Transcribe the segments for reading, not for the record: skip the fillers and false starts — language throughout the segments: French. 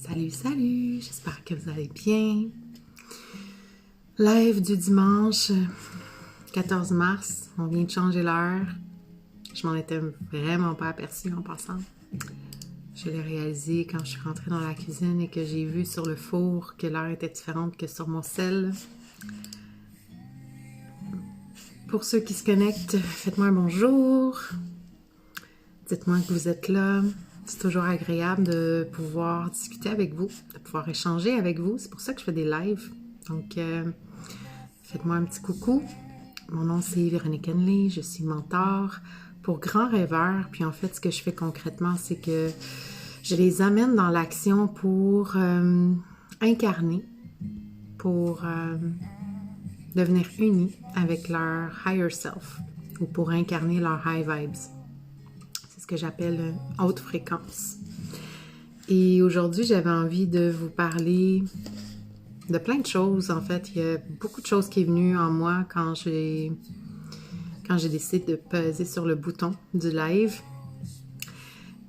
Salut, salut! J'espère que vous allez bien. Live du dimanche 14 mars. On vient de changer l'heure. Je m'en étais vraiment pas aperçue en passant. Je l'ai réalisé quand je suis rentrée dans la cuisine et que j'ai vu sur le four que l'heure était différente que sur mon cell. Pour ceux qui se connectent, faites-moi un bonjour. Dites-moi que vous êtes là. C'est toujours agréable de pouvoir discuter avec vous, de pouvoir échanger avec vous. C'est pour ça que je fais des lives. Donc, faites-moi un petit coucou. Mon nom, c'est Véronique Henley. Je suis mentor pour grands rêveurs. Puis, en fait, ce que je fais concrètement, c'est que je les amène dans l'action pour incarner, pour devenir unis avec leur higher self ou pour incarner leur high vibes. Ce que j'appelle haute fréquence. Et aujourd'hui, j'avais envie de vous parler de plein de choses. En fait, il y a beaucoup de choses qui est venues en moi quand j'ai décidé de peser sur le bouton du live.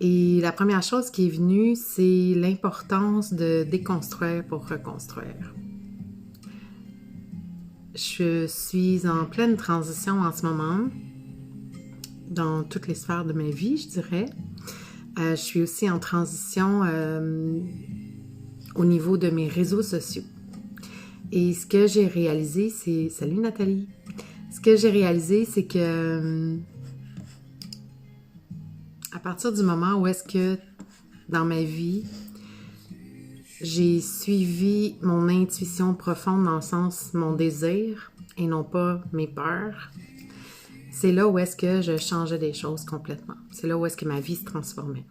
Et la première chose qui est venue, c'est l'importance de déconstruire pour reconstruire. Je suis en pleine transition en ce moment, dans toutes les sphères de ma vie, je dirais. Je suis aussi en transition au niveau de mes réseaux sociaux. Et ce que j'ai réalisé, c'est... Salut Nathalie! Ce que j'ai réalisé, c'est que à partir du moment où est-ce que dans ma vie, j'ai suivi mon intuition profonde dans le sens mon désir et non pas mes peurs, c'est là où est-ce que je changeais des choses complètement. C'est là où est-ce que ma vie se transformait.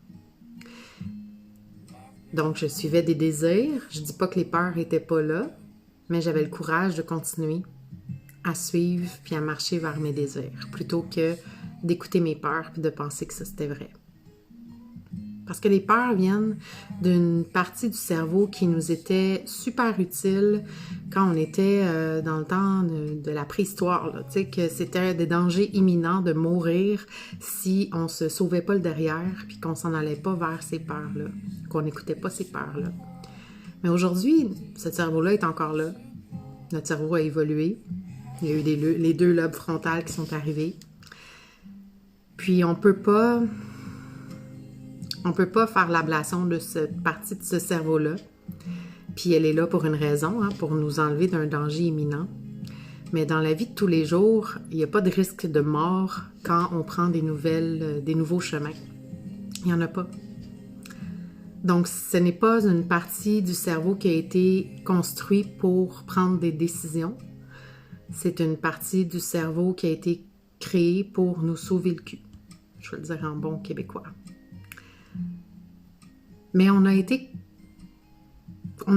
Donc, je suivais des désirs. Je dis pas que les peurs étaient pas là, mais j'avais le courage de continuer à suivre puis à marcher vers mes désirs, plutôt que d'écouter mes peurs puis de penser que ça, c'était vrai. Parce que les peurs viennent d'une partie du cerveau qui nous était super utile quand on était dans le temps de la préhistoire. Tu sais, que c'était des dangers imminents de mourir si on se sauvait pas le derrière puis qu'on s'en allait pas vers ces peurs-là, qu'on n'écoutait pas ces peurs-là. Mais aujourd'hui, ce cerveau-là est encore là. Notre cerveau a évolué. Il y a eu les deux lobes frontales qui sont arrivés. Puis on peut pas faire l'ablation de cette partie de ce cerveau-là. Puis elle est là pour une raison, pour nous enlever d'un danger imminent. Mais dans la vie de tous les jours, il n'y a pas de risque de mort quand on prend des nouveaux chemins. Il n'y en a pas. Donc, ce n'est pas une partie du cerveau qui a été construite pour prendre des décisions. C'est une partie du cerveau qui a été créée pour nous sauver le cul. Je vais le dire en bon québécois. Mais on a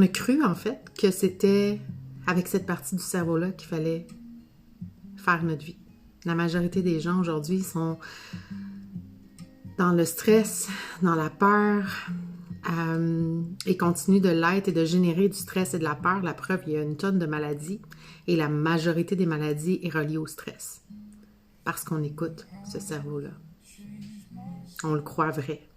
cru en fait que c'était avec cette partie du cerveau-là qu'il fallait faire notre vie. La majorité des gens aujourd'hui sont dans le stress, dans la peur, et continuent de l'être et de générer du stress et de la peur. La preuve, il y a une tonne de maladies et la majorité des maladies est reliée au stress. Parce qu'on écoute ce cerveau-là. On le croit vrai.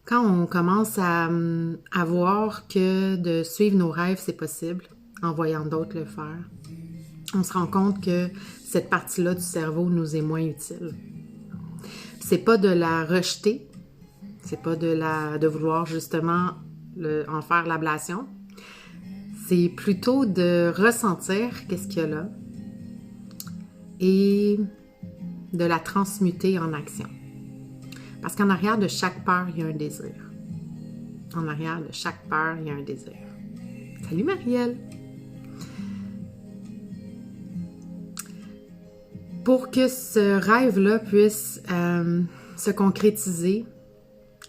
Quand on commence à voir que de suivre nos rêves, c'est possible, en voyant d'autres le faire, on se rend compte que cette partie-là du cerveau nous est moins utile. C'est pas de la rejeter, c'est pas de vouloir justement en faire l'ablation, c'est plutôt de ressentir qu'est-ce qu'il y a là et de la transmuter en action. Parce qu'en arrière de chaque peur, il y a un désir. En arrière de chaque peur, il y a un désir. Salut Marielle! Pour que ce rêve-là puisse se concrétiser,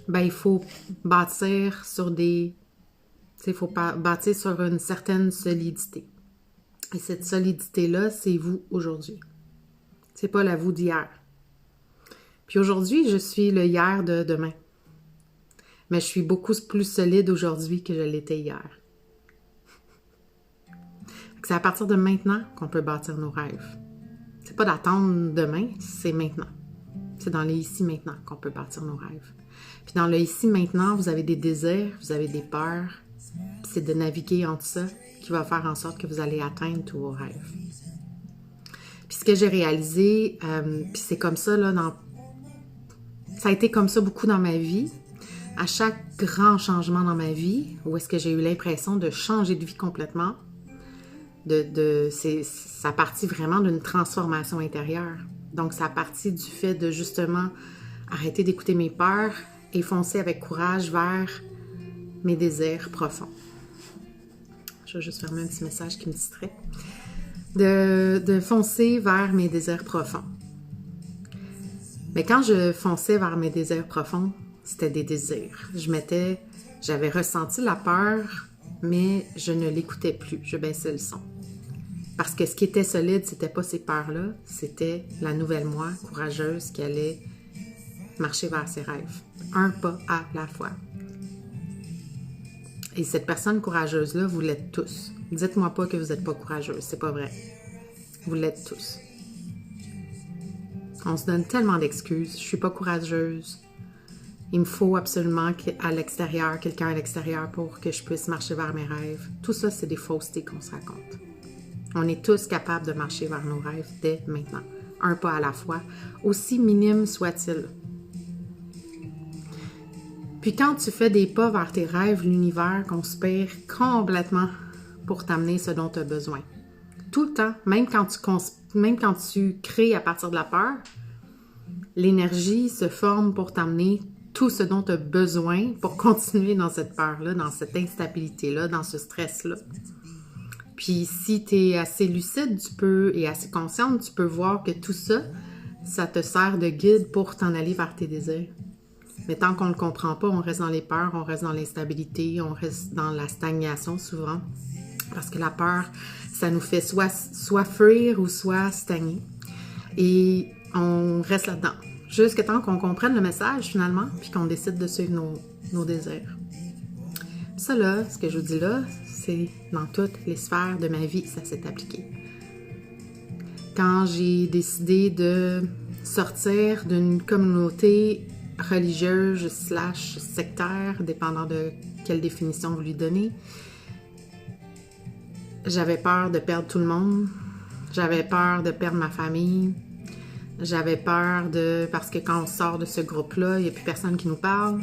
il faut bâtir sur bâtir sur une certaine solidité. Et cette solidité-là, c'est vous aujourd'hui. C'est pas la vous d'hier. Puis aujourd'hui, je suis le hier de demain. Mais je suis beaucoup plus solide aujourd'hui que je l'étais hier. C'est à partir de maintenant qu'on peut bâtir nos rêves. C'est pas d'attendre demain, c'est maintenant. C'est dans les ici maintenant qu'on peut bâtir nos rêves. Puis dans le ici maintenant, vous avez des désirs, vous avez des peurs. Puis c'est de naviguer entre ça qui va faire en sorte que vous allez atteindre tous vos rêves. Puis ce que j'ai réalisé, puis c'est comme ça, là, ça a été comme ça beaucoup dans ma vie. À chaque grand changement dans ma vie, où est-ce que j'ai eu l'impression de changer de vie complètement, ça partit vraiment d'une transformation intérieure. Donc, ça partit du fait de justement arrêter d'écouter mes peurs et foncer avec courage vers mes désirs profonds. Je vais juste fermer un petit message qui me distrait. De foncer vers mes désirs profonds. Mais quand je fonçais vers mes désirs profonds, c'était des désirs. J'avais ressenti la peur, mais je ne l'écoutais plus. Je baissais le son. Parce que ce qui était solide, c'était pas ces peurs-là, c'était la nouvelle moi, courageuse, qui allait marcher vers ses rêves. Un pas à la fois. Et cette personne courageuse-là, vous l'êtes tous. Dites-moi pas que vous n'êtes pas courageuse, c'est pas vrai. Vous l'êtes tous. On se donne tellement d'excuses. Je suis pas courageuse. Il me faut absolument quelqu'un à l'extérieur pour que je puisse marcher vers mes rêves. Tout ça, c'est des faussetés qu'on se raconte. On est tous capables de marcher vers nos rêves dès maintenant. Un pas à la fois, aussi minime soit-il. Puis quand tu fais des pas vers tes rêves, l'univers conspire complètement pour t'amener ce dont tu as besoin. Tout le temps, même quand tu crées à partir de la peur, l'énergie se forme pour t'amener tout ce dont tu as besoin pour continuer dans cette peur-là, dans cette instabilité-là, dans ce stress-là. Puis si tu es assez lucide et assez consciente, tu peux voir que tout ça, ça te sert de guide pour t'en aller vers tes désirs. Mais tant qu'on ne le comprend pas, on reste dans les peurs, on reste dans l'instabilité, on reste dans la stagnation souvent. Parce que la peur, ça nous fait soit fuir ou soit stagner. Et on reste là-dedans. Jusqu'à temps qu'on comprenne le message finalement, puis qu'on décide de suivre nos désirs. Ça là, ce que je vous dis là, c'est dans toutes les sphères de ma vie, ça s'est appliqué. Quand j'ai décidé de sortir d'une communauté religieuse / sectaire, dépendant de quelle définition vous lui donnez, j'avais peur de perdre tout le monde, j'avais peur de perdre ma famille, j'avais peur parce que quand on sort de ce groupe-là, il n'y a plus personne qui nous parle.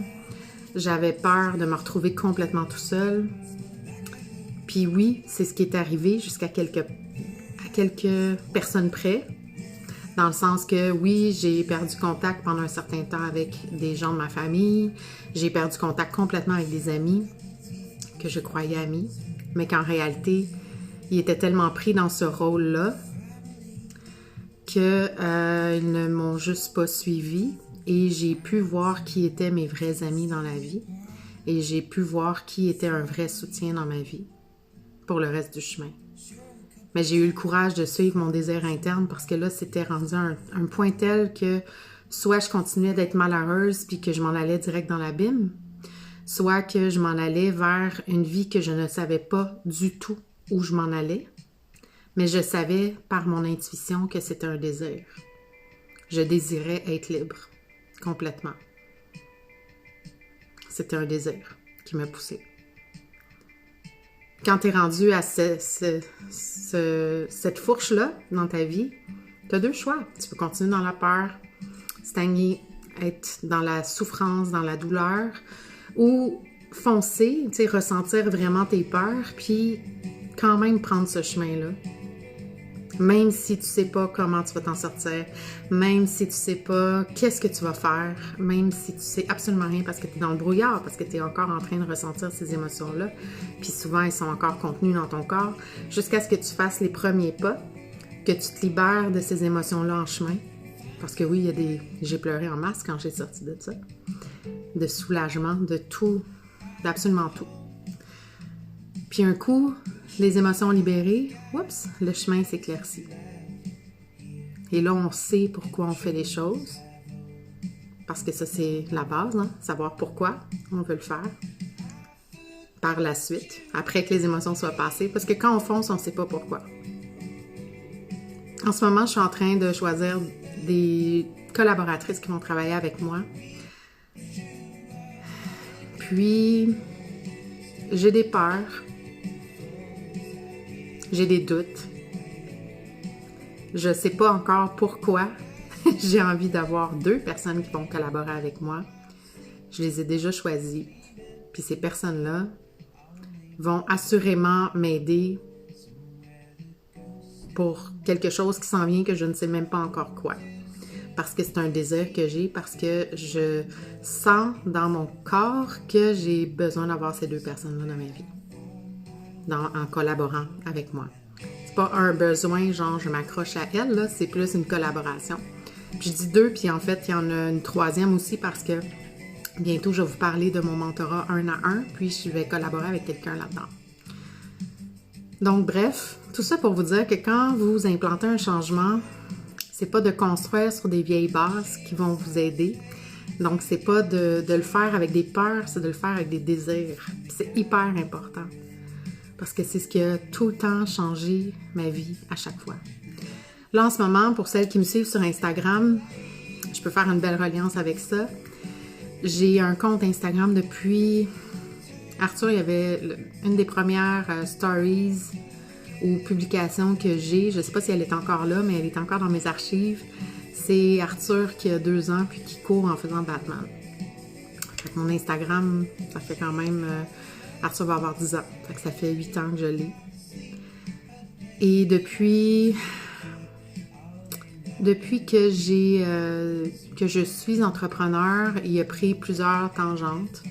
J'avais peur de me retrouver complètement tout seul. Puis oui, c'est ce qui est arrivé jusqu'à quelques personnes près. Dans le sens que oui, j'ai perdu contact pendant un certain temps avec des gens de ma famille. J'ai perdu contact complètement avec des amis que je croyais amis. Mais qu'en réalité, ils étaient tellement pris dans ce rôle-là qu'ils ne m'ont juste pas suivi. Et j'ai pu voir qui étaient mes vrais amis dans la vie. Et j'ai pu voir qui était un vrai soutien dans ma vie pour le reste du chemin. Mais j'ai eu le courage de suivre mon désir interne parce que là, c'était rendu un point tel que soit je continuais d'être malheureuse puis que je m'en allais direct dans l'abîme, soit que je m'en allais vers une vie que je ne savais pas du tout où je m'en allais, mais je savais par mon intuition que c'était un désir. Je désirais être libre, complètement. C'était un désir qui me poussait. Quand tu es rendu à cette fourche-là dans ta vie, tu as deux choix. Tu peux continuer dans la peur, stagner, être dans la souffrance, dans la douleur, ou foncer, tu sais, ressentir vraiment tes peurs, puis quand même prendre ce chemin-là. Même si tu sais pas comment tu vas t'en sortir, même si tu sais pas qu'est-ce que tu vas faire, même si tu sais absolument rien parce que tu es dans le brouillard, parce que tu es encore en train de ressentir ces émotions-là, puis souvent elles sont encore contenues dans ton corps, jusqu'à ce que tu fasses les premiers pas, que tu te libères de ces émotions-là en chemin. Parce que oui, j'ai pleuré en masse quand j'ai sorti de ça, de soulagement, de tout, d'absolument tout. Puis un coup, les émotions libérées, oups, le chemin s'éclaircit. Et là, on sait pourquoi on fait les choses. Parce que ça, c'est la base, hein? Savoir pourquoi on veut le faire. Par la suite, après que les émotions soient passées. Parce que quand on fonce, on ne sait pas pourquoi. En ce moment, je suis en train de choisir des collaboratrices qui vont travailler avec moi puis, j'ai des peurs, j'ai des doutes. Je ne sais pas encore pourquoi j'ai envie d'avoir 2 personnes qui vont collaborer avec moi. Je les ai déjà choisies. Puis ces personnes-là vont assurément m'aider pour quelque chose qui s'en vient que je ne sais même pas encore quoi. Parce que c'est un désir que j'ai, parce que je sens dans mon corps que j'ai besoin d'avoir ces 2 personnes-là dans ma vie, en collaborant avec moi. C'est pas un besoin, genre je m'accroche à elle, là, c'est plus une collaboration. Puis je dis 2, puis en fait, il y en a une 3e aussi parce que bientôt, je vais vous parler de mon mentorat 1 à 1, puis je vais collaborer avec quelqu'un là-dedans. Donc bref, tout ça pour vous dire que quand vous implantez un changement, c'est pas de construire sur des vieilles bases qui vont vous aider. Donc c'est pas de le faire avec des peurs, c'est de le faire avec des désirs. C'est hyper important parce que c'est ce qui a tout le temps changé ma vie à chaque fois. Là en ce moment, pour celles qui me suivent sur Instagram, je peux faire une belle reliance avec ça. J'ai un compte Instagram depuis... Arthur, il y avait une des premières stories ou publications que j'ai. Je ne sais pas si elle est encore là, mais elle est encore dans mes archives. C'est Arthur qui a 2 ans puis qui court en faisant Batman. Fait que mon Instagram, ça fait quand même... Arthur va avoir 10 ans. Fait que ça fait 8 ans que je l'ai. Et depuis que je suis entrepreneur, il a pris plusieurs tangentes,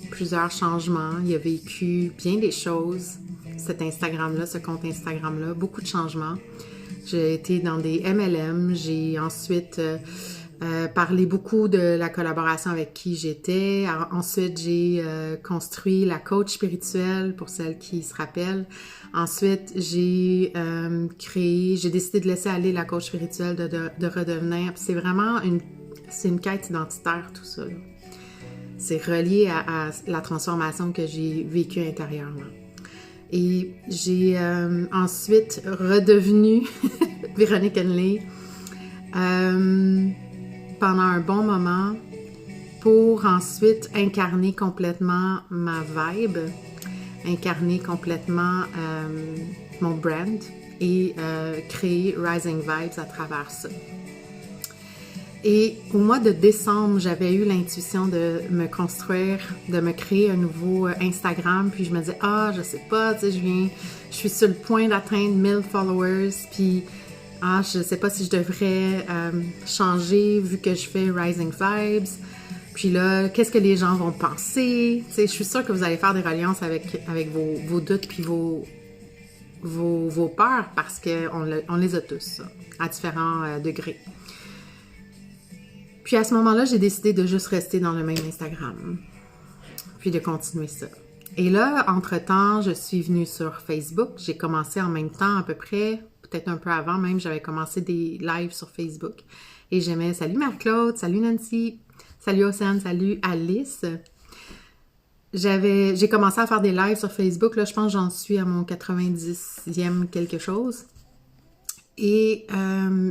plusieurs changements. Il a vécu bien des choses, cet Instagram-là, ce compte Instagram-là, beaucoup de changements. J'ai été dans des MLM, j'ai ensuite parlé beaucoup de la collaboration avec qui j'étais. Ensuite, j'ai construit la coach spirituelle, pour celles qui se rappellent. Ensuite, j'ai décidé de laisser aller la coach spirituelle, de redevenir. C'est vraiment une quête identitaire, tout ça, là. C'est relié à la transformation que j'ai vécue intérieurement. Et j'ai ensuite redevenu Véronique Henley pendant un bon moment pour ensuite incarner complètement ma vibe, incarner complètement mon brand et créer Rising Vibes à travers ça. Et au mois de décembre, j'avais eu l'intuition de me construire, de me créer un nouveau Instagram. Puis je me disais, je sais pas, tu sais, je suis sur le point d'atteindre 1000 followers. Puis, je sais pas si je devrais changer vu que je fais Rising Vibes. Puis là, qu'est-ce que les gens vont penser? Tu sais, je suis sûre que vous allez faire des reliances avec vos doutes puis vos peurs parce qu'on les a tous, ça, à différents degrés. Puis à ce moment-là, j'ai décidé de juste rester dans le même Instagram, puis de continuer ça. Et là, entre-temps, je suis venue sur Facebook. J'ai commencé en même temps à peu près, peut-être un peu avant même, j'avais commencé des lives sur Facebook. Et j'aimais « Salut Marie-Claude, salut Nancy, salut Océane, salut Alice ». J'ai commencé à faire des lives sur Facebook. Là, je pense que j'en suis à mon 90e quelque chose. Et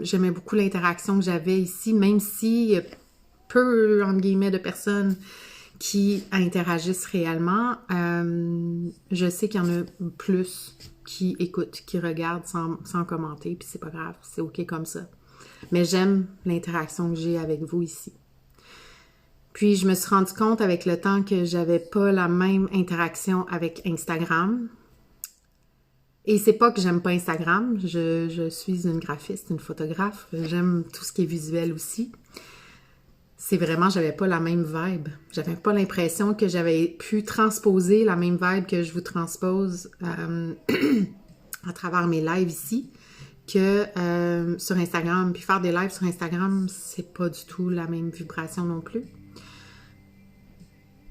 j'aimais beaucoup l'interaction que j'avais ici, même s'il y a peu, entre guillemets, de personnes qui interagissent réellement. Je sais qu'il y en a plus qui écoutent, qui regardent sans commenter, puis c'est pas grave, c'est OK comme ça. Mais j'aime l'interaction que j'ai avec vous ici. Puis je me suis rendu compte avec le temps que j'avais pas la même interaction avec Instagram. Et c'est pas que j'aime pas Instagram, je suis une graphiste, une photographe, j'aime tout ce qui est visuel aussi. C'est vraiment, j'avais pas la même vibe. J'avais pas l'impression que j'avais pu transposer la même vibe que je vous transpose à travers mes lives ici que sur Instagram. Puis faire des lives sur Instagram, c'est pas du tout la même vibration non plus.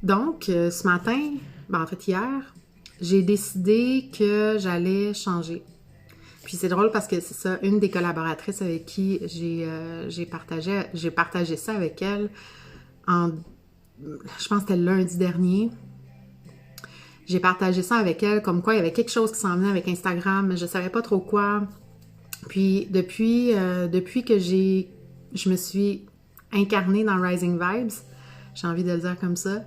Donc, ce matin, en fait hier, j'ai décidé que j'allais changer. Puis c'est drôle parce que c'est ça, une des collaboratrices avec qui j'ai partagé ça avec elle je pense que c'était le lundi dernier. J'ai partagé ça avec elle, comme quoi il y avait quelque chose qui s'en venait avec Instagram, mais je savais pas trop quoi. Puis depuis que je me suis incarnée dans Rising Vibes, j'ai envie de le dire comme ça,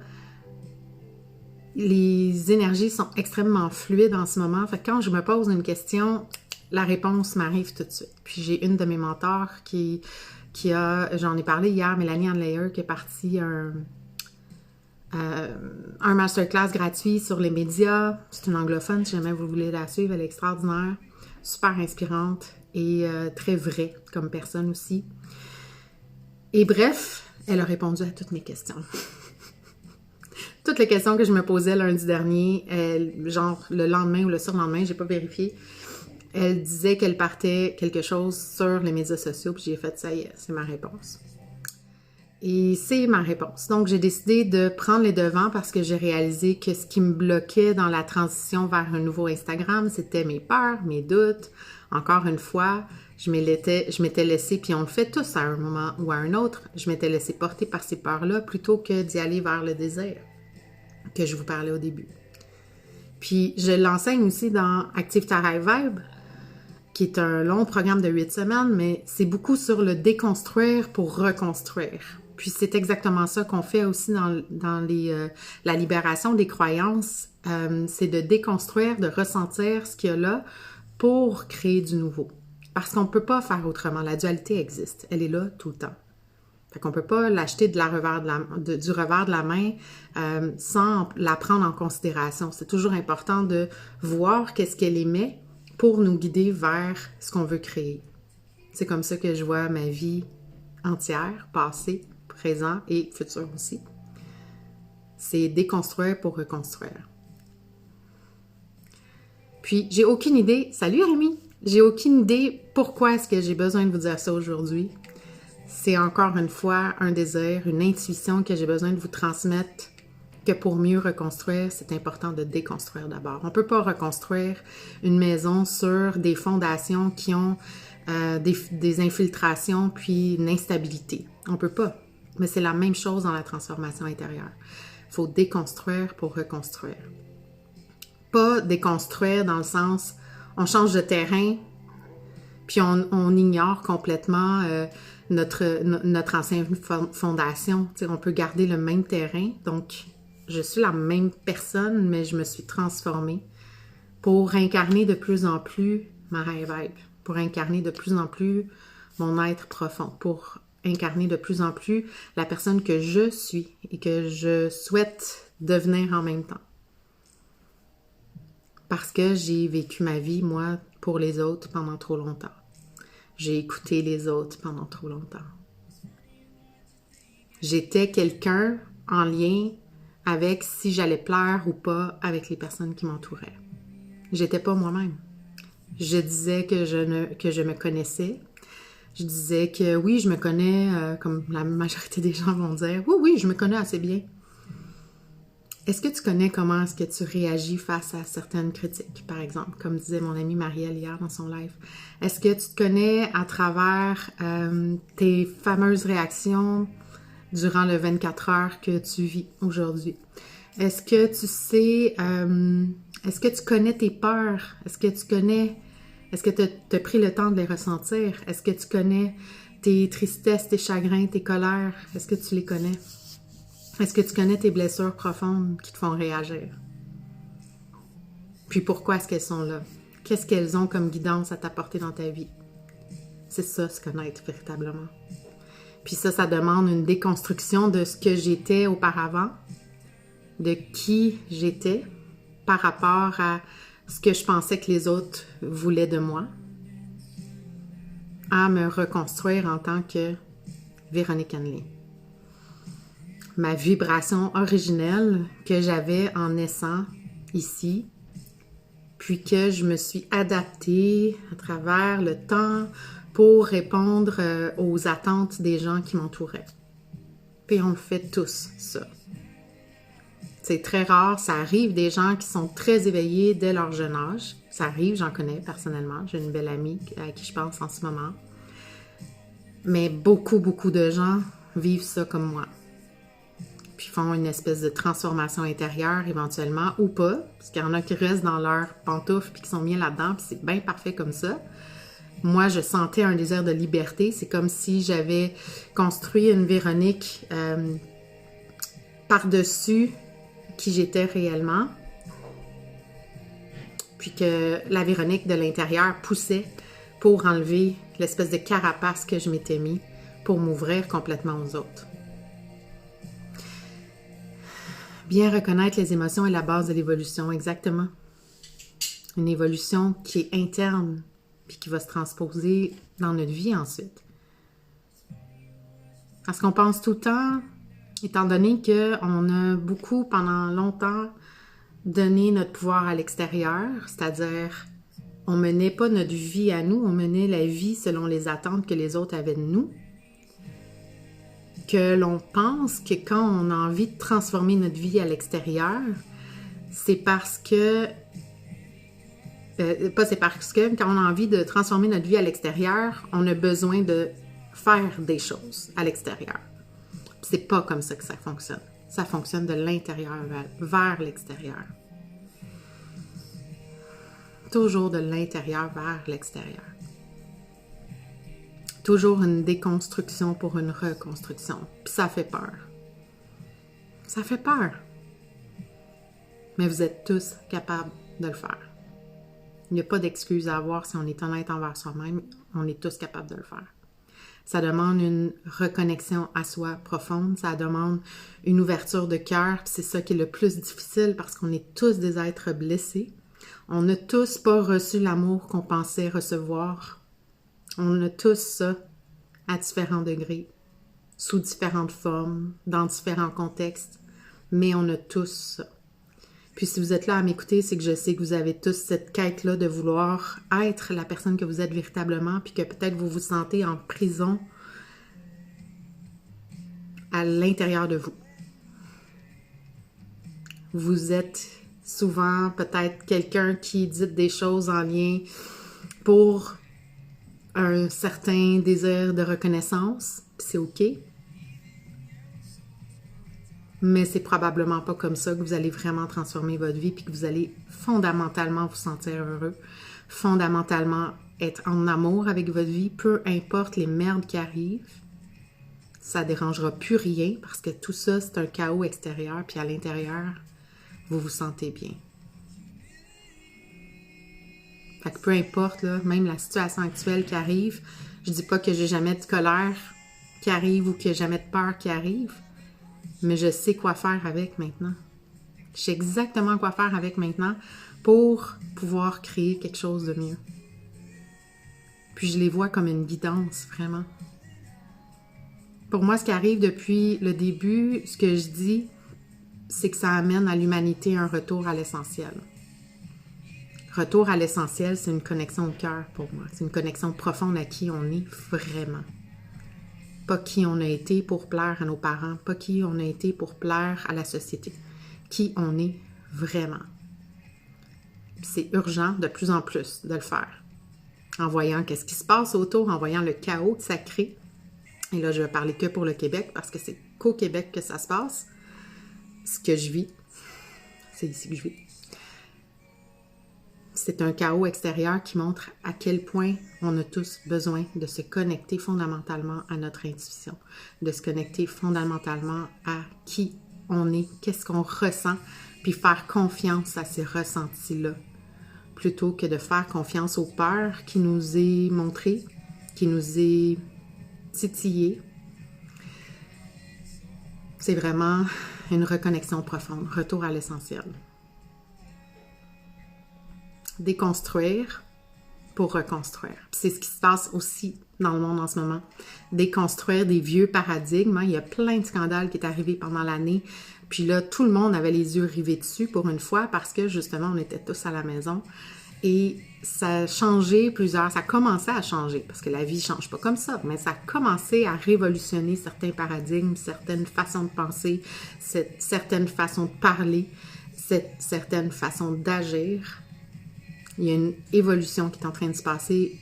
les énergies sont extrêmement fluides en ce moment. Fait que quand je me pose une question, la réponse m'arrive tout de suite. Puis j'ai une de mes mentors qui a, j'en ai parlé hier, Mélanie Anlayer, qui est partie un masterclass gratuit sur les médias. C'est une anglophone, si jamais vous voulez la suivre, elle est extraordinaire, super inspirante et très vraie comme personne aussi. Et bref, elle a répondu à toutes mes questions. Toutes les questions que je me posais lundi dernier, genre le lendemain ou le surlendemain, j'ai pas vérifié, elle disait qu'elle partait quelque chose sur les médias sociaux, puis j'ai fait ça y est, c'est ma réponse. Et c'est ma réponse. Donc, j'ai décidé de prendre les devants parce que j'ai réalisé que ce qui me bloquait dans la transition vers un nouveau Instagram, c'était mes peurs, mes doutes. Encore une fois, je m'étais laissée, puis on le fait tous à un moment ou à un autre, je m'étais laissée porter par ces peurs-là plutôt que d'y aller vers le désir que je vous parlais au début. Puis, je l'enseigne aussi dans Active ta Rêve Vibe, qui est un long programme de 8 semaines, mais c'est beaucoup sur le déconstruire pour reconstruire. Puis c'est exactement ça qu'on fait aussi dans la libération des croyances, c'est de déconstruire, de ressentir ce qu'il y a là pour créer du nouveau. Parce qu'on ne peut pas faire autrement, la dualité existe, elle est là tout le temps. Fait qu'on ne peut pas l'acheter du revers de la main sans la prendre en considération. C'est toujours important de voir qu'est-ce qu'elle émet pour nous guider vers ce qu'on veut créer. C'est comme ça que je vois ma vie entière, passé, présent et futur aussi. C'est déconstruire pour reconstruire. Puis, j'ai aucune idée... Salut Rémi! J'ai aucune idée pourquoi est-ce que j'ai besoin de vous dire ça aujourd'hui. C'est encore une fois un désir, une intuition que j'ai besoin de vous transmettre, que pour mieux reconstruire, c'est important de déconstruire d'abord. On ne peut pas reconstruire une maison sur des fondations qui ont des infiltrations puis une instabilité. On ne peut pas. Mais c'est la même chose dans la transformation intérieure. Il faut déconstruire pour reconstruire. Pas déconstruire dans le sens, on change de terrain, puis on ignore complètement notre ancienne fondation. T'sais, on peut garder le même terrain, donc je suis la même personne, mais je me suis transformée pour incarner de plus en plus ma rêve vibe, pour incarner de plus en plus mon être profond, pour incarner de plus en plus la personne que je suis et que je souhaite devenir en même temps. Parce que j'ai vécu ma vie, moi, pour les autres pendant trop longtemps. J'ai écouté les autres pendant trop longtemps. J'étais quelqu'un en lien avec si j'allais plaire ou pas avec les personnes qui m'entouraient. J'étais pas moi-même. Je disais que je me connaissais. Je disais que oui, je me connais, comme la majorité des gens vont dire. Oui, je me connais assez bien. Est-ce que tu connais comment est-ce que tu réagis face à certaines critiques, par exemple, comme disait mon amie Marielle hier dans son live? Est-ce que tu te connais à travers tes fameuses réactions durant le 24 heures que tu vis aujourd'hui? Est-ce que tu sais, est-ce que tu connais tes peurs? Est-ce que tu as pris le temps de les ressentir? Est-ce que tu connais tes tristesses, tes chagrins, tes colères? Est-ce que tu les connais? Est-ce que tu connais tes blessures profondes qui te font réagir? Puis pourquoi est-ce qu'elles sont là? Qu'est-ce qu'elles ont comme guidance à t'apporter dans ta vie? C'est ça, se connaître véritablement. Puis ça demande une déconstruction de ce que j'étais auparavant, de qui j'étais par rapport à ce que je pensais que les autres voulaient de moi, à me reconstruire en tant que Véronique Hanley. Ma vibration originelle que j'avais en naissant ici, puis que je me suis adaptée à travers le temps pour répondre aux attentes des gens qui m'entouraient. Puis on le fait tous, ça. C'est très rare, ça arrive des gens qui sont très éveillés dès leur jeune âge. Ça arrive, j'en connais personnellement. J'ai une belle amie à qui je pense en ce moment. Mais beaucoup de gens vivent ça comme moi. Puis font une espèce de transformation intérieure éventuellement, ou pas, parce qu'il y en a qui restent dans leurs pantoufles puis qui sont bien là-dedans, puis c'est bien parfait comme ça. Moi, je sentais un désir de liberté. C'est comme si j'avais construit une Véronique par-dessus qui j'étais réellement, puis que la Véronique de l'intérieur poussait pour enlever l'espèce de carapace que je m'étais mis pour m'ouvrir complètement aux autres. Bien reconnaître les émotions est la base de l'évolution, exactement. Une évolution qui est interne, puis qui va se transposer dans notre vie ensuite. Parce qu'on pense tout le temps, étant donné qu'on a beaucoup, pendant longtemps, donné notre pouvoir à l'extérieur, c'est-à-dire on menait pas notre vie à nous, on menait la vie selon les attentes que les autres avaient de nous, que l'on pense que quand on a envie de transformer notre vie à l'extérieur, c'est parce que quand on a envie de transformer notre vie à l'extérieur, on a besoin de faire des choses à l'extérieur. C'est pas comme ça que ça fonctionne. Ça fonctionne de l'intérieur vers l'extérieur. Toujours de l'intérieur vers l'extérieur. Toujours une déconstruction pour une reconstruction. Puis ça fait peur. Ça fait peur. Mais vous êtes tous capables de le faire. Il n'y a pas d'excuse à avoir si on est honnête envers soi-même. On est tous capables de le faire. Ça demande une reconnexion à soi profonde. Ça demande une ouverture de cœur. Puis c'est ça qui est le plus difficile parce qu'on est tous des êtres blessés. On n'a tous pas reçu l'amour qu'on pensait recevoir. On a tous ça à différents degrés, sous différentes formes, dans différents contextes, mais on a tous ça. Puis si vous êtes là à m'écouter, c'est que je sais que vous avez tous cette quête-là de vouloir être la personne que vous êtes véritablement, puis que peut-être vous vous sentez en prison à l'intérieur de vous. Vous êtes souvent peut-être quelqu'un qui dit des choses en lien pour un certain désir de reconnaissance, puis c'est OK. Mais c'est probablement pas comme ça que vous allez vraiment transformer votre vie puis que vous allez fondamentalement vous sentir heureux, fondamentalement être en amour avec votre vie, peu importe les merdes qui arrivent. Ça dérangera plus rien parce que tout ça, c'est un chaos extérieur puis à l'intérieur, vous vous sentez bien. Fait que peu importe, là, même la situation actuelle qui arrive, je dis pas que j'ai jamais de colère qui arrive ou que j'ai jamais de peur qui arrive, mais je sais quoi faire avec maintenant. Je sais exactement quoi faire avec maintenant pour pouvoir créer quelque chose de mieux. Puis je les vois comme une guidance, vraiment. Pour moi, ce qui arrive depuis le début, ce que je dis, c'est que ça amène à l'humanité un retour à l'essentiel. Retour à l'essentiel, c'est une connexion au cœur pour moi. C'est une connexion profonde à qui on est vraiment. Pas qui on a été pour plaire à nos parents, pas qui on a été pour plaire à la société. Qui on est vraiment. C'est urgent de plus en plus de le faire. En voyant qu'est-ce qui se passe autour, en voyant le chaos que ça crée. Et là, je vais parler que pour le Québec parce que c'est qu'au Québec que ça se passe. Ce que je vis, c'est ici que je vis. C'est un chaos extérieur qui montre à quel point on a tous besoin de se connecter fondamentalement à notre intuition, de se connecter fondamentalement à qui on est, qu'est-ce qu'on ressent, puis faire confiance à ces ressentis-là, plutôt que de faire confiance aux peurs qui nous est montrées, qui nous est titillées. C'est vraiment une reconnexion profonde, retour à l'essentiel. Déconstruire pour reconstruire. C'est ce qui se passe aussi dans le monde en ce moment. Déconstruire des vieux paradigmes. Il y a plein de scandales qui est arrivé pendant l'année. Puis là, tout le monde avait les yeux rivés dessus pour une fois parce que justement, on était tous à la maison. Et ça a changé ça a commencé à changer parce que la vie ne change pas comme ça, mais ça a commencé à révolutionner certains paradigmes, certaines façons de penser, certaines façons de parler, certaines façons d'agir. Il y a une évolution qui est en train de se passer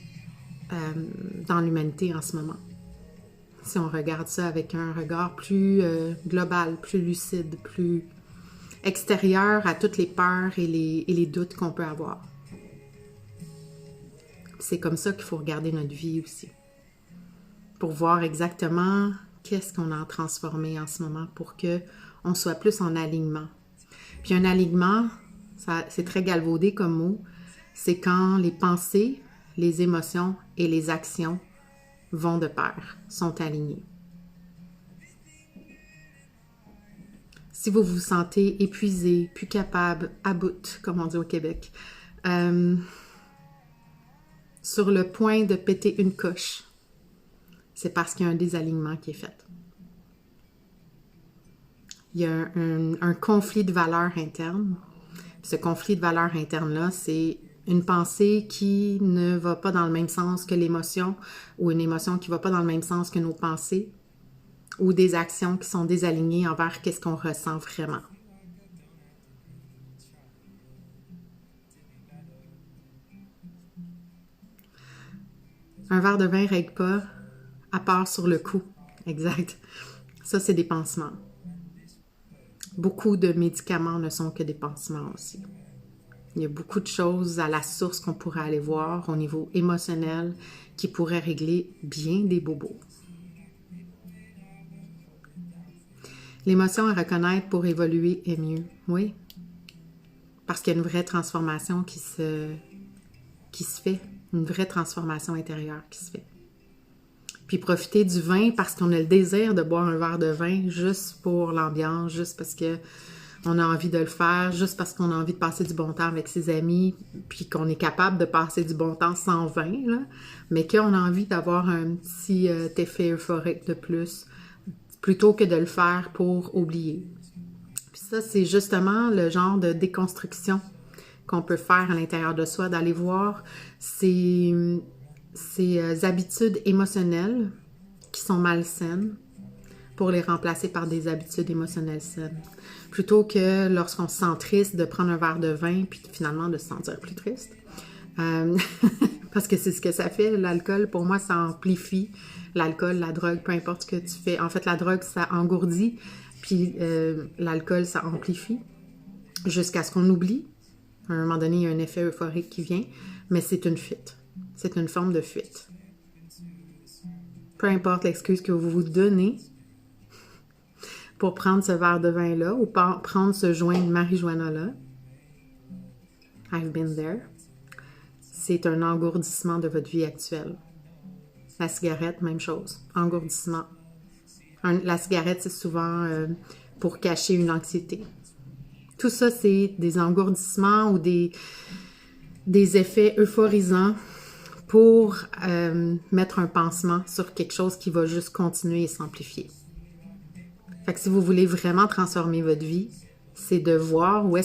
dans l'humanité en ce moment. Si on regarde ça avec un regard plus global, plus lucide, plus extérieur à toutes les peurs et les doutes qu'on peut avoir. C'est comme ça qu'il faut regarder notre vie aussi. Pour voir exactement qu'est-ce qu'on a transformé en ce moment pour qu'on soit plus en alignement. Puis un alignement, c'est très galvaudé comme mot, c'est quand les pensées, les émotions et les actions vont de pair, sont alignés. Si vous vous sentez épuisé, plus capable, à bout, comme on dit au Québec, sur le point de péter une coche, c'est parce qu'il y a un désalignement qui est fait. Il y a un conflit de valeurs internes. Ce conflit de valeurs internes-là, c'est une pensée qui ne va pas dans le même sens que l'émotion ou une émotion qui ne va pas dans le même sens que nos pensées ou des actions qui sont désalignées envers qu'est-ce qu'on ressent vraiment. Un verre de vin ne règle pas à part sur le coup. Exact. Ça, c'est des pansements. Beaucoup de médicaments ne sont que des pansements aussi. Il y a beaucoup de choses à la source qu'on pourrait aller voir au niveau émotionnel qui pourraient régler bien des bobos. L'émotion à reconnaître pour évoluer est mieux, oui. Parce qu'il y a une vraie transformation qui se fait, une vraie transformation intérieure qui se fait. Puis profiter du vin parce qu'on a le désir de boire un verre de vin juste pour l'ambiance, juste parce que on a envie de le faire, juste parce qu'on a envie de passer du bon temps avec ses amis, puis qu'on est capable de passer du bon temps sans vin, là, mais qu'on a envie d'avoir un petit effet euphorique de plus, plutôt que de le faire pour oublier. Puis ça, c'est justement le genre de déconstruction qu'on peut faire à l'intérieur de soi, d'aller voir ces habitudes émotionnelles qui sont malsaines pour les remplacer par des habitudes émotionnelles saines. Plutôt que lorsqu'on se sent triste, de prendre un verre de vin puis finalement de se sentir plus triste. Parce que c'est ce que ça fait, l'alcool. Pour moi, ça amplifie. L'alcool, la drogue, peu importe ce que tu fais. En fait, la drogue, ça engourdit, puis l'alcool, ça amplifie jusqu'à ce qu'on oublie. À un moment donné, il y a un effet euphorique qui vient, mais c'est une fuite. C'est une forme de fuite. Peu importe l'excuse que vous vous donnez pour prendre ce verre de vin-là ou prendre ce joint de marijuana-là, I've been there, c'est un engourdissement de votre vie actuelle. La cigarette, même chose, engourdissement. La cigarette, c'est souvent pour cacher une anxiété. Tout ça, c'est des engourdissements ou des effets euphorisants pour mettre un pansement sur quelque chose qui va juste continuer et s'amplifier. Fait que si vous voulez vraiment transformer votre vie, c'est de voir où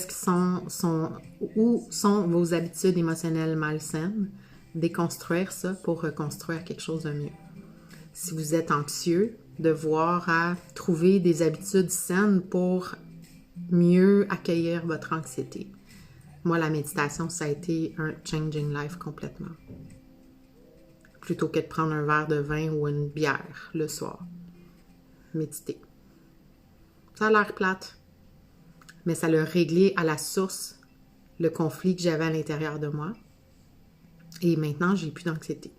sont vos habitudes émotionnelles malsaines, déconstruire ça pour reconstruire quelque chose de mieux. Si vous êtes anxieux, de voir à trouver des habitudes saines pour mieux accueillir votre anxiété. Moi, la méditation, ça a été un changing life complètement. Plutôt que de prendre un verre de vin ou une bière le soir. Méditer. Ça a l'air plate, mais ça l'a réglé à la source le conflit que j'avais à l'intérieur de moi. Et maintenant, j'ai plus d'anxiété.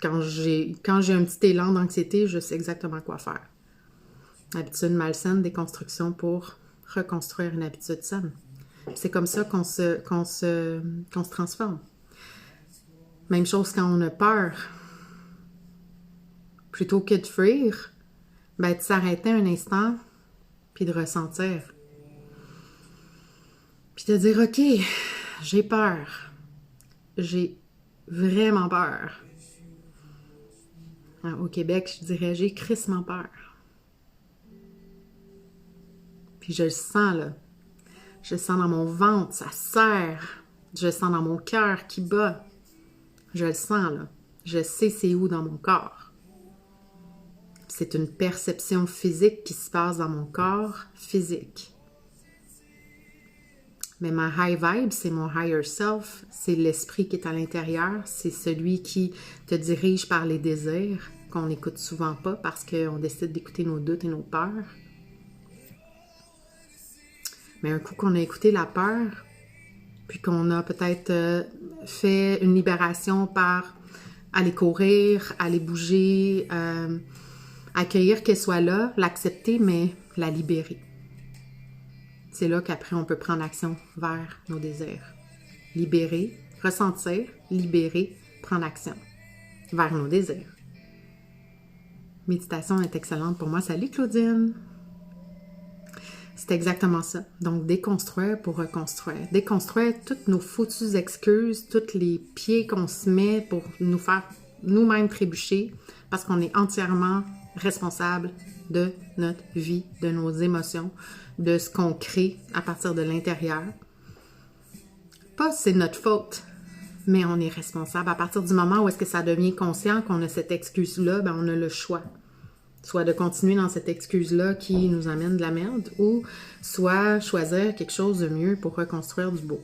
Quand j'ai un petit élan d'anxiété, je sais exactement quoi faire. Habitude malsaine, déconstruction pour reconstruire une habitude saine. C'est comme ça qu'on se transforme. Même chose quand on a peur. Plutôt que de fuir, ben, de s'arrêter un instant puis de ressentir. Puis de dire, OK, j'ai peur. J'ai vraiment peur. Au Québec, je dirais, j'ai crissement peur. Puis je le sens, là. Je le sens dans mon ventre, ça serre. Je le sens dans mon cœur qui bat. Je le sens, là. Je sais c'est où dans mon corps. C'est une perception physique qui se passe dans mon corps physique. Mais ma high vibe, c'est mon higher self, c'est l'esprit qui est à l'intérieur, c'est celui qui te dirige par les désirs, qu'on n'écoute souvent pas parce qu'on décide d'écouter nos doutes et nos peurs. Mais un coup qu'on a écouté la peur, puis qu'on a peut-être fait une libération par aller courir, aller bouger, accueillir qu'elle soit là, l'accepter, mais la libérer. c'est là qu'après on peut prendre action vers nos désirs. Libérer, ressentir, libérer, prendre action vers nos désirs. Méditation est excellente pour moi. Salut Claudine! C'est exactement ça. Donc, déconstruire pour reconstruire. Déconstruire toutes nos foutues excuses, tous les pieds qu'on se met pour nous faire nous-mêmes trébucher, parce qu'on est entièrement responsable de notre vie, de nos émotions, de ce qu'on crée à partir de l'intérieur. Pas c'est notre faute, mais on est responsable. À partir du moment où est-ce que ça devient conscient qu'on a cette excuse-là, ben on a le choix. Soit de continuer dans cette excuse-là qui nous amène de la merde, ou soit choisir quelque chose de mieux pour reconstruire du beau.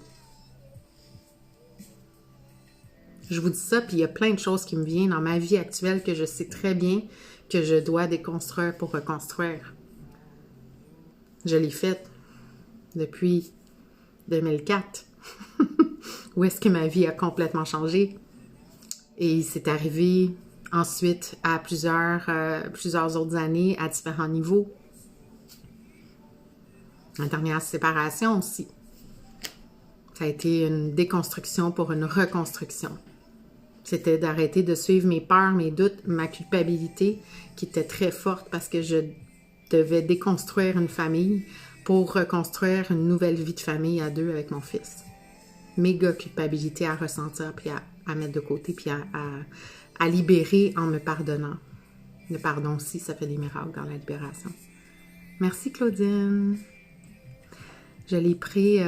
Je vous dis ça, puis il y a plein de choses qui me viennent dans ma vie actuelle que je sais très bien que je dois déconstruire pour reconstruire. Je l'ai faite depuis 2004, où est-ce que ma vie a complètement changé. Et c'est arrivé ensuite à plusieurs autres années à différents niveaux. La dernière séparation aussi. Ça a été une déconstruction pour une reconstruction. C'était d'arrêter de suivre mes peurs, mes doutes, ma culpabilité qui était très forte parce que je devais déconstruire une famille pour reconstruire une nouvelle vie de famille à deux avec mon fils. Méga culpabilité à ressentir puis à mettre de côté puis à libérer en me pardonnant. Le pardon aussi, ça fait des miracles dans la libération. Merci Claudine. Je l'ai pris...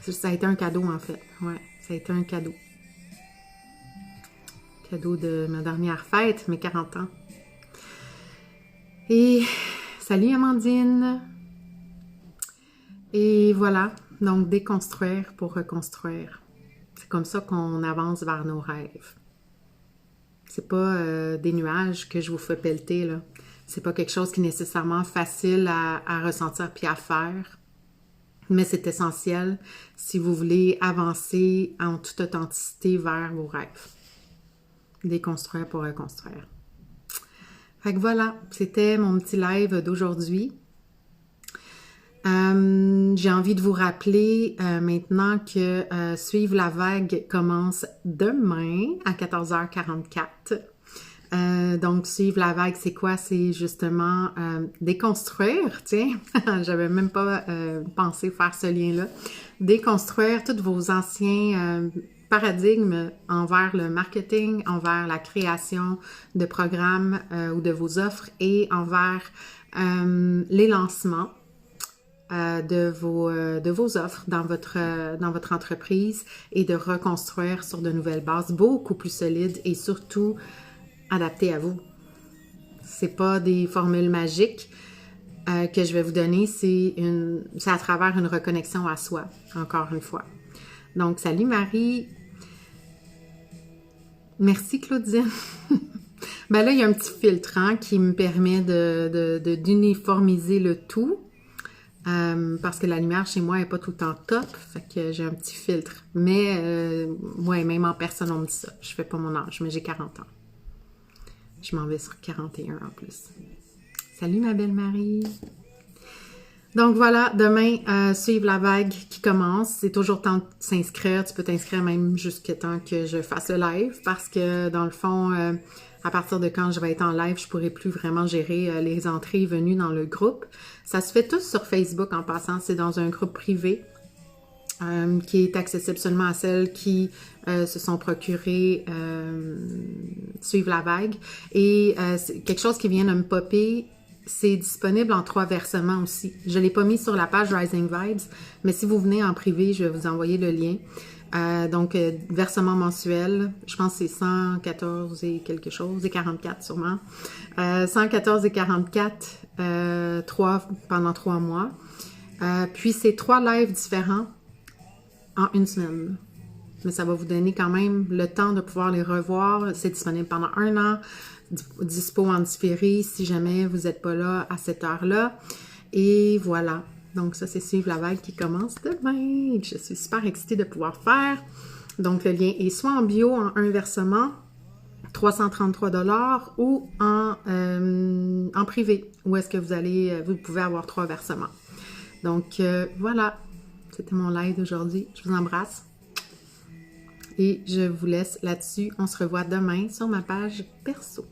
ça a été un cadeau en fait. Ouais, ça a été un cadeau. Cadeau de ma dernière fête, mes 40 ans. Et salut Amandine. Et voilà, donc déconstruire pour reconstruire. C'est comme ça qu'on avance vers nos rêves. C'est pas des nuages que je vous fais pelleter, là. C'est pas quelque chose qui est nécessairement facile à ressentir puis à faire. Mais c'est essentiel si vous voulez avancer en toute authenticité vers vos rêves. Déconstruire pour reconstruire. Fait que voilà, c'était mon petit live d'aujourd'hui. J'ai envie de vous rappeler maintenant que Suivre la vague commence demain à 14h44. Donc, Suivre la vague, c'est quoi? C'est justement déconstruire, tiens, j'avais même pas pensé faire ce lien-là. Déconstruire tous vos anciens paradigmes envers le marketing, envers la création de programmes ou de vos offres et envers les lancements de vos offres dans votre entreprise et de reconstruire sur de nouvelles bases beaucoup plus solides et surtout adaptées à vous. C'est pas des formules magiques que je vais vous donner, c'est à travers une reconnexion à soi, encore une fois. Donc, salut Marie! Merci Claudine! Ben là, il y a un petit filtre qui me permet d'uniformiser le tout. Parce que la lumière chez moi n'est pas tout le temps top, fait que j'ai un petit filtre. Mais, ouais, même en personne, on me dit ça. Je fais pas mon âge, mais j'ai 40 ans. Je m'en vais sur 41 en plus. Salut ma belle Marie! Donc voilà, demain, suivre la vague qui commence. C'est toujours temps de s'inscrire. Tu peux t'inscrire même jusqu'à temps que je fasse le live parce que dans le fond, à partir de quand je vais être en live, je pourrai plus vraiment gérer les entrées et venues dans le groupe. Ça se fait tous sur Facebook en passant. C'est dans un groupe privé qui est accessible seulement à celles qui se sont procurées Suivre la vague. Et c'est quelque chose qui vient de me popper. C'est disponible en 3 versements aussi. Je ne l'ai pas mis sur la page Rising Vibes, mais si vous venez en privé, je vais vous envoyer le lien. Donc, versement mensuel, je pense que c'est 114 et quelque chose, et 44 sûrement. 114 et 44 pendant 3 mois. Puis, c'est 3 lives différents en une semaine. Mais ça va vous donner quand même le temps de pouvoir les revoir. C'est disponible pendant 1 an. Dispo en différé si jamais vous n'êtes pas là à cette heure-là. Et voilà. Donc ça, c'est Suivre la vague qui commence demain. Je suis super excitée de pouvoir faire. Donc le lien est soit en bio en un versement, 333 ou en privé, où est-ce que vous pouvez avoir 3 versements. Donc, voilà, c'était mon live d'aujourd'hui. Je vous embrasse et je vous laisse là-dessus. On se revoit demain sur ma page perso.